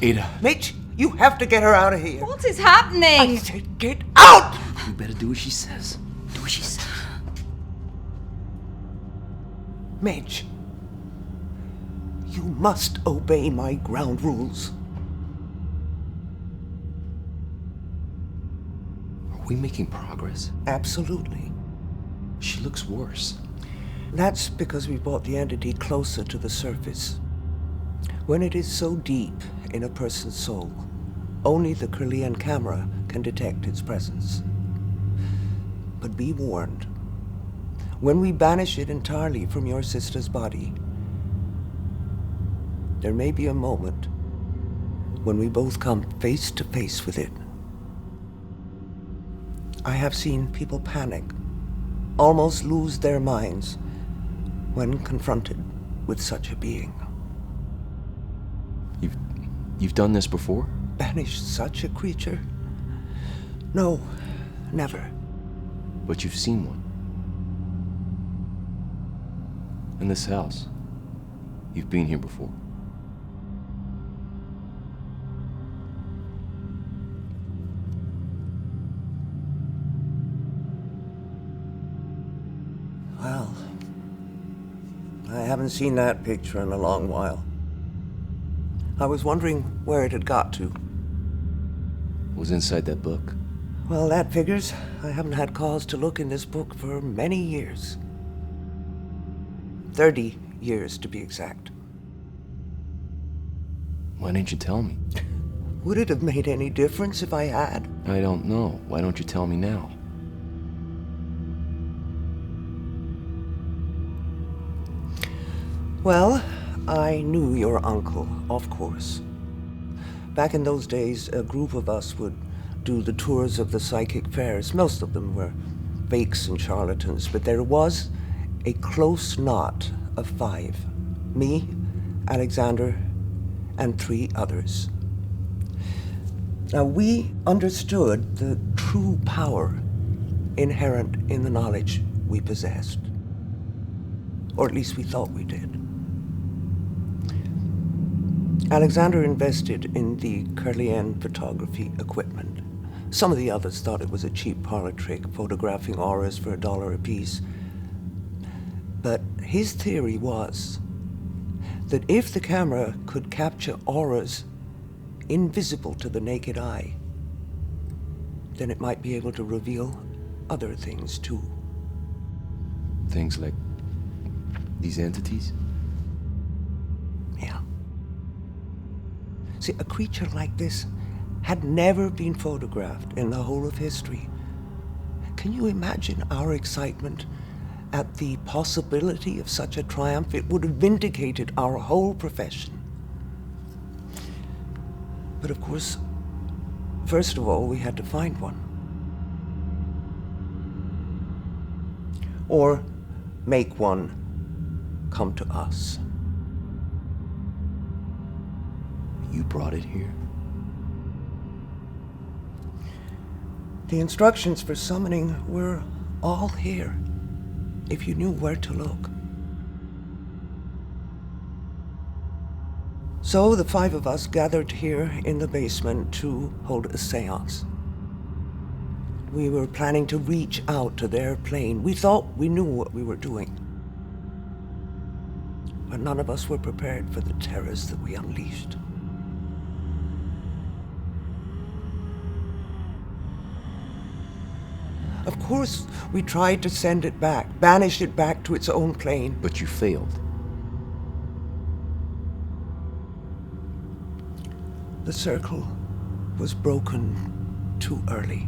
Ada. Mitch, you have to get her out of here. What is happening? I said get out! You better do what she says. Do what she says. Mitch, you must obey my ground rules. Are we making progress? Absolutely. She looks worse. That's because we brought the entity closer to the surface. When it is so deep in a person's soul, only the Kirlian camera can detect its presence. But be warned, when we banish it entirely from your sister's body, there may be a moment when we both come face to face with it. I have seen people panic, almost lose their minds when confronted with such a being. You've done this before? Banished such a creature? No, never. But you've seen one. In this house. You've been here before. Well, I haven't seen that picture in a long while. I was wondering where it had got to. It was inside that book. Well, that figures. I haven't had cause to look in this book for many years. 30 years, to be exact. Why didn't you tell me? Would it have made any difference if I had? I don't know. Why don't you tell me now? Well, I knew your uncle, of course. Back in those days, a group of us would do the tours of the psychic fairs. Most of them were fakes and charlatans, but there was a close knot of 5. Me, Alexander, and 3 others. Now, we understood the true power inherent in the knowledge we possessed. Or at least we thought we did. Alexander invested in the Kirlian photography equipment. Some of the others thought it was a cheap parlor trick, photographing auras for $1 apiece. But his theory was that if the camera could capture auras invisible to the naked eye, then it might be able to reveal other things too. Things like these entities? Yeah. See, a creature like this had never been photographed in the whole of history. Can you imagine our excitement at the possibility of such a triumph? It would have vindicated our whole profession. But of course, first of all, we had to find one. Or make one come to us. You brought it here? The instructions for summoning were all here, if you knew where to look. So the 5 of us gathered here in the basement to hold a seance. We were planning to reach out to their plane. We thought we knew what we were doing. But none of us were prepared for the terrors that we unleashed. Of course, we tried to send it back, banish it back to its own plane. But you failed. The circle was broken too early.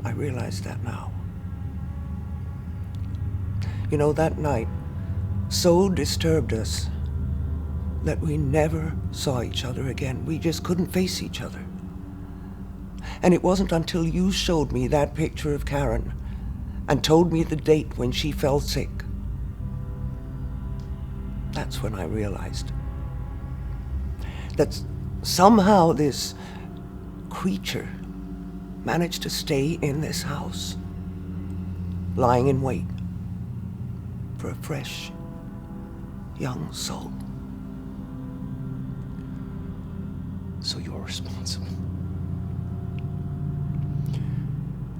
I realize that now. You know, that night so disturbed us that we never saw each other again. We just couldn't face each other. And it wasn't until you showed me that picture of Karen and told me the date when she fell sick. That's when I realized that somehow this creature managed to stay in this house, lying in wait for a fresh, young soul. So you're responsible.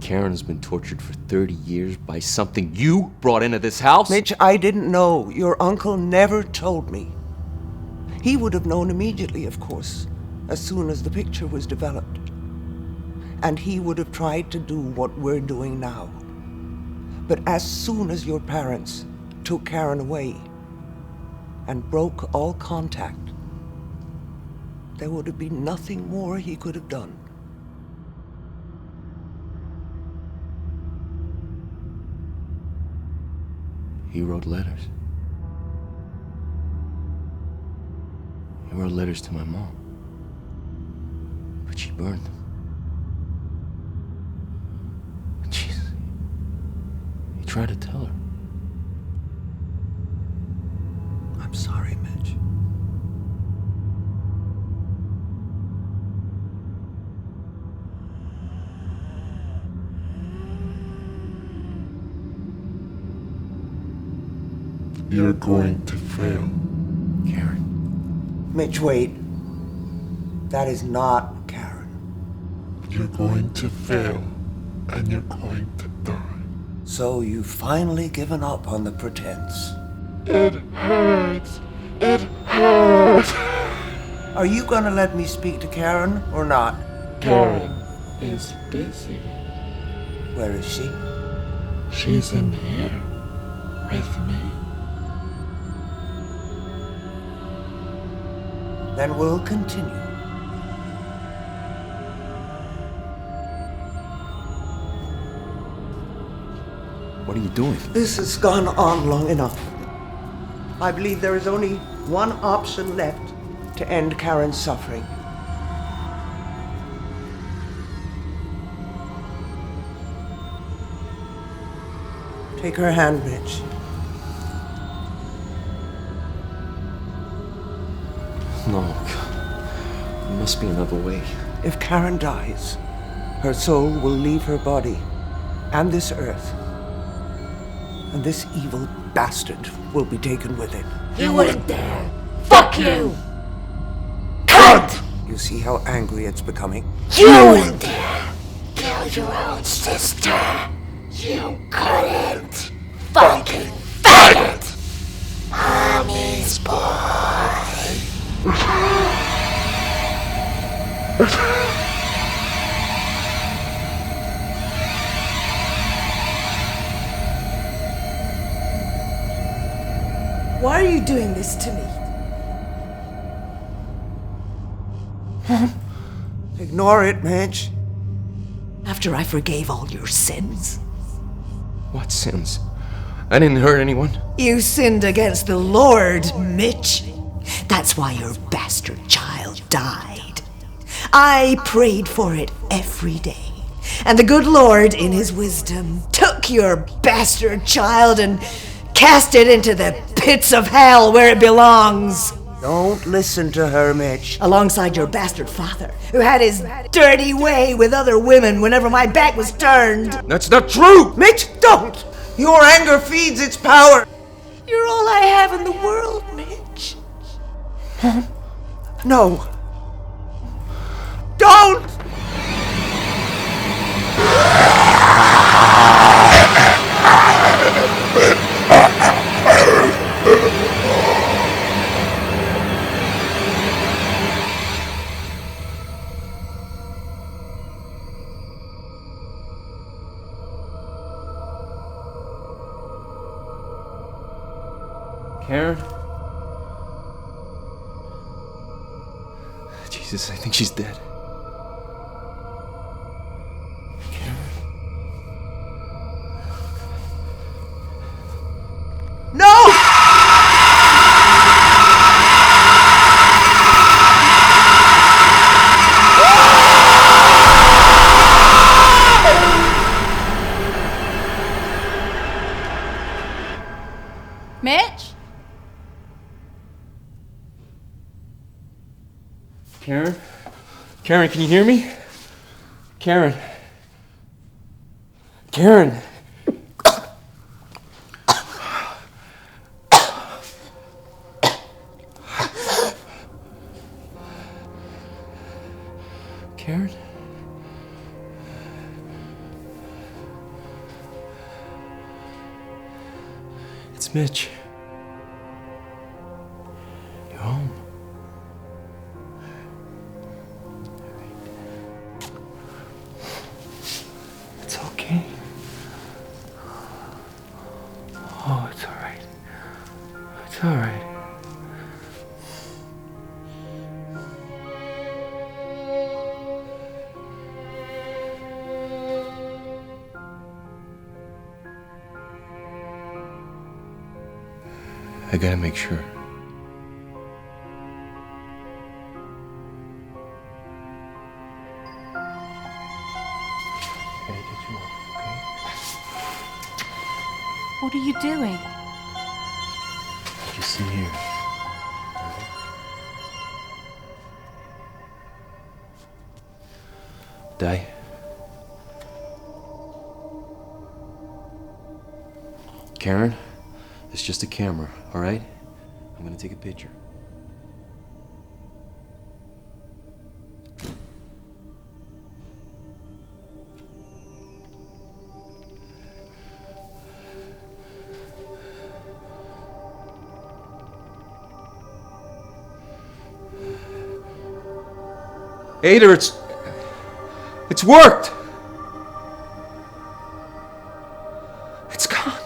Karen's been tortured for 30 years by something you brought into this house? Mitch, I didn't know. Your uncle never told me. He would have known immediately, of course, as soon as the picture was developed. And he would have tried to do what we're doing now. But as soon as your parents took Karen away and broke all contact, there would have been nothing more he could have done. He wrote letters. He wrote letters to my mom. But she burned them. Jeez. He tried to tell her. I'm sorry, Mitch. You're going to fail. Karen. Mitch, wait. That is not Karen. You're going to fail, and you're going to die. So you've finally given up on the pretense. It hurts. It hurts. Are you gonna let me speak to Karen or not? Karen is busy. Where is she? She's in here with me. Then we'll continue. What are you doing? This has gone on long enough. I believe there is only one option left to end Karen's suffering. Take her hand, Mitch. No, there must be another way. If Karen dies, her soul will leave her body and this earth. And this evil bastard will be taken with it. You wouldn't dare. Fuck you! Cunt! You see how angry it's becoming? You wouldn't dare kill your own sister. You couldn't. fucking faggot! Mommy's boy. Why are you doing this to me? Ignore it, Mitch. After I forgave all your sins? What sins? I didn't hurt anyone. You sinned against the Lord, Mitch. That's why your bastard child died. I prayed for it every day. And the good Lord, in his wisdom, took your bastard child and cast it into the pits of hell where it belongs. Don't listen to her, Mitch. Alongside your bastard father, who had his dirty way with other women whenever my back was turned. That's not true! Mitch, don't! Your anger feeds its power. You're all I have in the world, Mitch. No. Don't! Karen? Jesus, I think she's dead. No! Mitch? Karen? Karen, can you hear me? Karen? Karen? Karen? It's Mitch. You're home. It's okay. Oh, it's all right. It's all right. I gotta make sure. I gotta get you up, okay? What are you doing? Just sit here. Die. Karen, it's just a camera, all right? I'm gonna take a picture. Ada, it's worked! It's gone.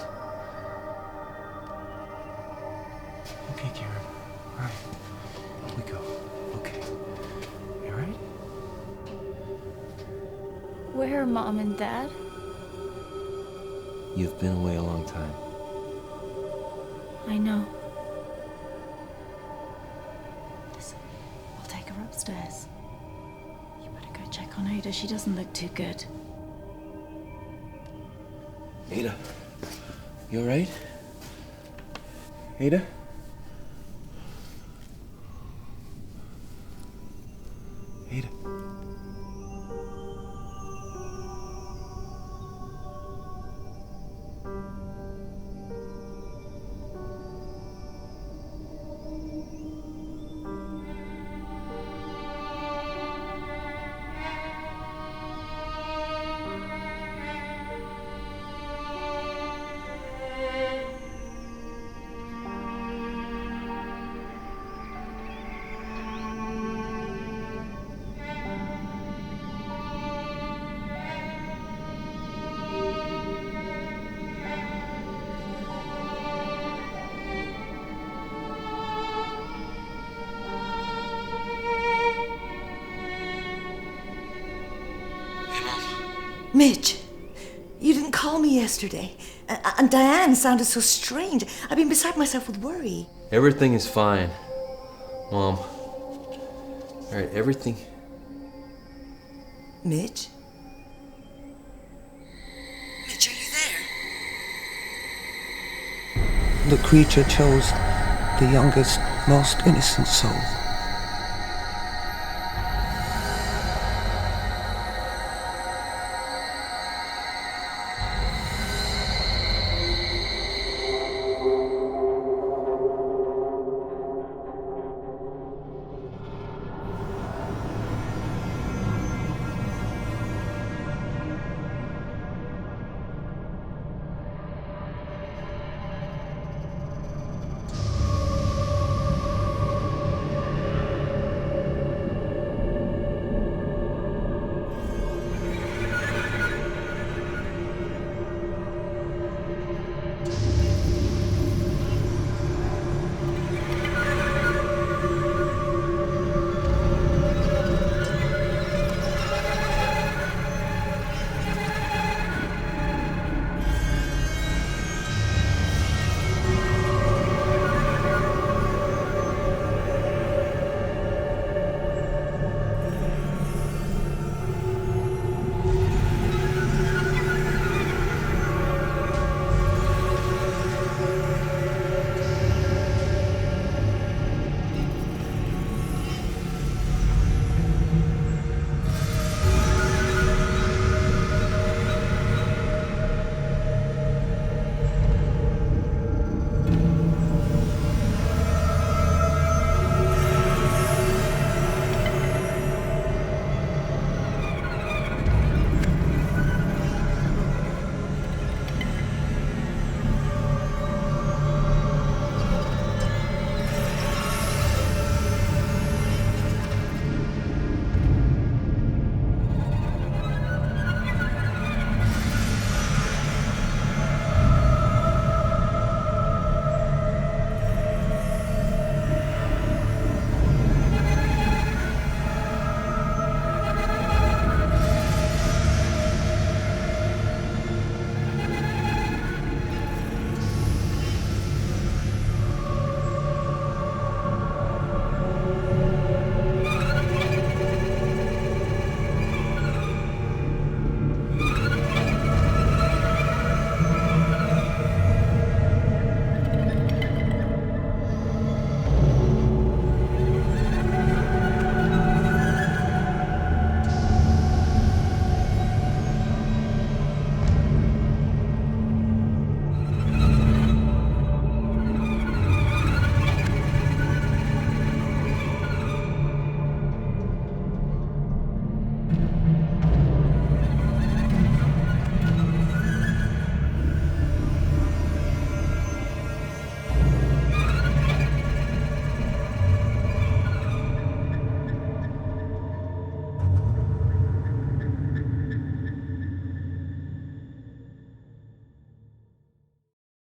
Okay, Karen. All right. Here we go. Okay. You all right? Where are Mom and Dad? You've been away a long time. I know. Listen, I'll take her upstairs. You better go check on Ada. She doesn't look too good. Ada, you all right? Ada? Ada. Mitch, you didn't call me yesterday. And Diane sounded so strange. I've been beside myself with worry. Everything is fine, Mom. All right, everything... Mitch? Mitch, are you there? The creature chose the youngest, most innocent soul.